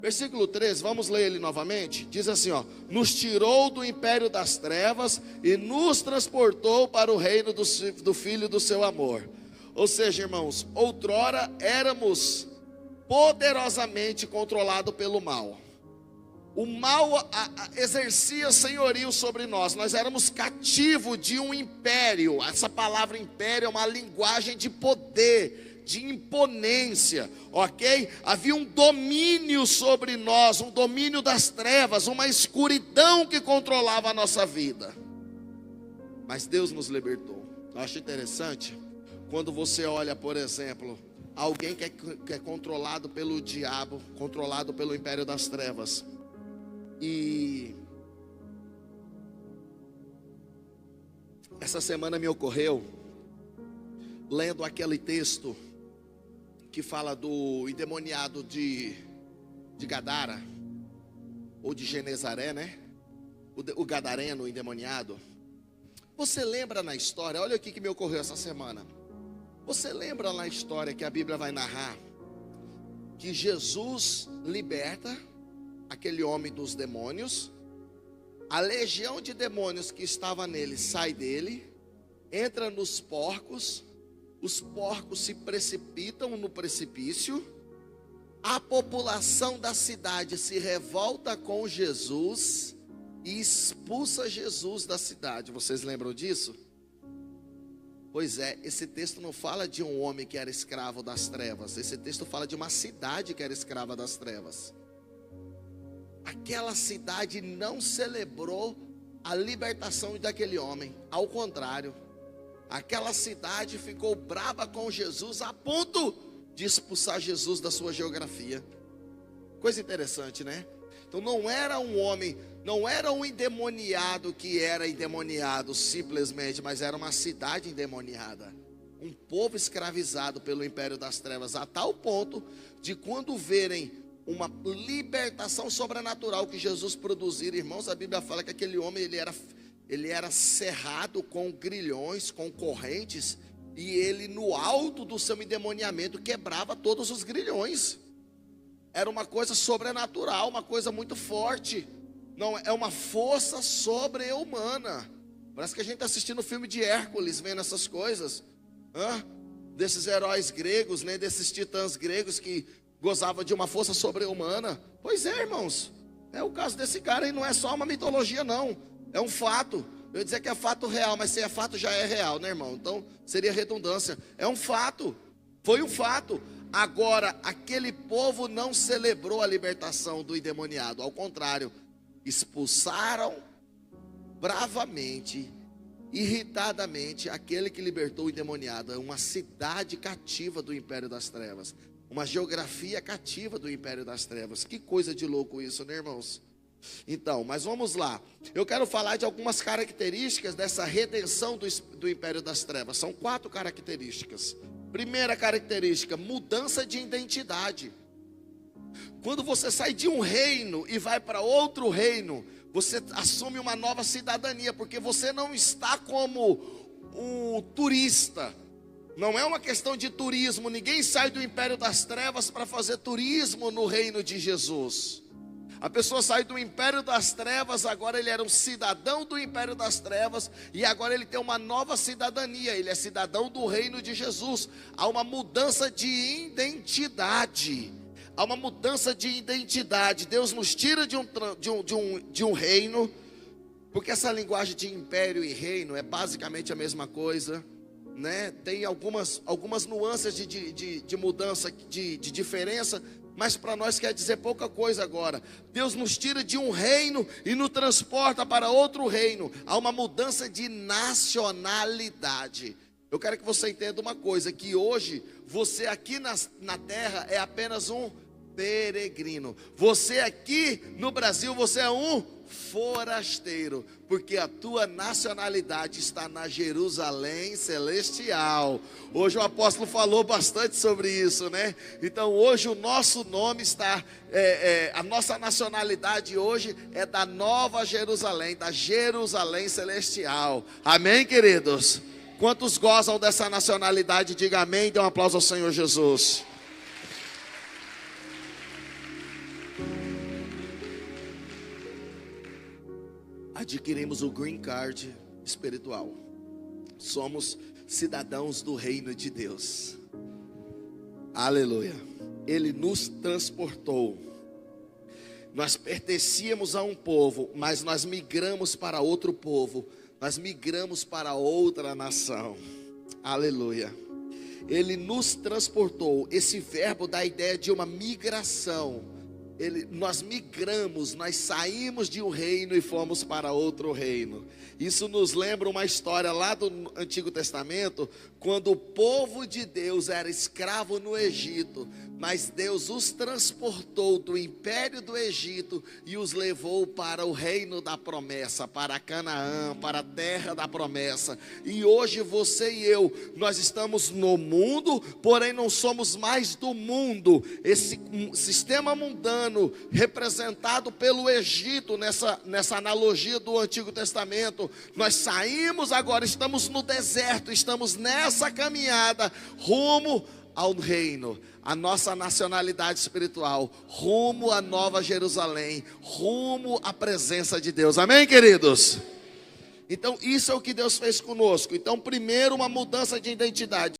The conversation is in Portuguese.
Versículo 13, vamos ler ele novamente. Diz assim, ó: nos tirou do império das trevas e nos transportou para o reino do Filho do seu amor. Ou seja, irmãos, outrora éramos poderosamente controlados pelo mal. O mal exercia senhorio sobre nós. Nós éramos cativos de um império. Essa palavra império é uma linguagem de poder, de imponência, ok? Havia um domínio sobre nós, um domínio das trevas, uma escuridão que controlava a nossa vida. Mas Deus nos libertou. Eu acho interessante quando você olha, por exemplo, alguém que é controlado pelo diabo, controlado pelo império das trevas. E essa semana me ocorreu, lendo aquele texto que fala do endemoniado de Gadara, ou de Genezaré, né? O gadareno, o endemoniado. Você lembra na história, olha o que me ocorreu essa semana. Você lembra na história que a Bíblia vai narrar que Jesus liberta aquele homem dos demônios, a legião de demônios que estava nele sai dele, entra nos porcos, os porcos se precipitam no precipício, a população da cidade se revolta com Jesus e expulsa Jesus da cidade. Vocês lembram disso? Pois é, esse texto não fala de um homem que era escravo das trevas, esse texto fala de uma cidade que era escrava das trevas. Aquela cidade não celebrou a libertação daquele homem, ao contrário, aquela cidade ficou brava com Jesus a ponto de expulsar Jesus da sua geografia. Coisa interessante, né? Então não era um homem, não era um endemoniado que era endemoniado simplesmente, mas era uma cidade endemoniada, um povo escravizado pelo império das trevas, a tal ponto de quando verem uma libertação sobrenatural que Jesus produzir, irmãos, a Bíblia fala que aquele homem ele era cerrado com grilhões, com correntes, e ele no alto do seu endemoniamento quebrava todos os grilhões. Era uma coisa sobrenatural, uma coisa muito forte. Não, é uma força sobre-humana. Parece que a gente está assistindo o filme de Hércules, vendo essas coisas, desses heróis gregos, né? Desses titãs gregos que gozava de uma força sobre-humana. Pois é, irmãos, é o caso desse cara aí, não é só uma mitologia não, é um fato. Eu ia dizer que é fato real, mas se é fato já é real, né, irmão? Então seria redundância. É um fato, foi um fato. Agora, aquele povo não celebrou a libertação do endemoniado, ao contrário, expulsaram bravamente, irritadamente, aquele que libertou o endemoniado. É uma cidade cativa do império das trevas, uma geografia cativa do império das trevas. Que coisa de louco isso, né, irmãos? Então, mas vamos lá. Eu quero falar de algumas características dessa redenção do império das trevas. São 4 características. Primeira característica, mudança de identidade. Quando você sai de um reino e vai para outro reino, você assume uma nova cidadania, porque você não está como um turista. Não é uma questão de turismo, ninguém sai do império das trevas para fazer turismo no reino de Jesus. A pessoa sai do império das trevas, agora ele era um cidadão do império das trevas, e agora ele tem uma nova cidadania, ele é cidadão do reino de Jesus. Há uma mudança de identidade, há uma mudança de identidade. Deus nos tira de um reino, porque essa linguagem de império e reino é basicamente a mesma coisa, né? Tem algumas nuances de mudança, de diferença, mas para nós quer dizer pouca coisa agora. Deus nos tira de um reino e nos transporta para outro reino. Há uma mudança de nacionalidade. Eu quero que você entenda uma coisa, que hoje você aqui na terra é apenas um peregrino. Você aqui no Brasil, você é um forasteiro, porque a tua nacionalidade está na Jerusalém celestial. Hoje o apóstolo falou bastante sobre isso, né? Então hoje o nosso nome está, a nossa nacionalidade hoje é da Nova Jerusalém, da Jerusalém celestial. Amém, queridos? Quantos gozam dessa nacionalidade, diga amém, dê um aplauso ao Senhor Jesus. adquirimos o green card espiritual. Somos cidadãos do reino de Deus. Aleluia. Ele nos transportou. Nós pertencíamos a um povo, mas nós migramos para outro povo. Nós migramos para outra nação. Aleluia. Ele nos transportou. Esse verbo dá a ideia de uma migração. Nós migramos, nós saímos de um reino e fomos para outro reino. Isso nos lembra uma história lá do Antigo Testamento, quando o povo de Deus era escravo no Egito, mas Deus os transportou do império do Egito e os levou para o reino da promessa, para Canaã, para a terra da promessa. E hoje você e eu, nós estamos no mundo, porém não somos mais do mundo. Esse sistema mundano representado pelo Egito, nessa analogia do Antigo Testamento, nós saímos agora, estamos no deserto, estamos nessa caminhada rumo ao reino, a nossa nacionalidade espiritual, rumo à Nova Jerusalém, rumo à presença de Deus. Amém, queridos? Então isso é o que Deus fez conosco. Então, primeiro, uma mudança de identidade.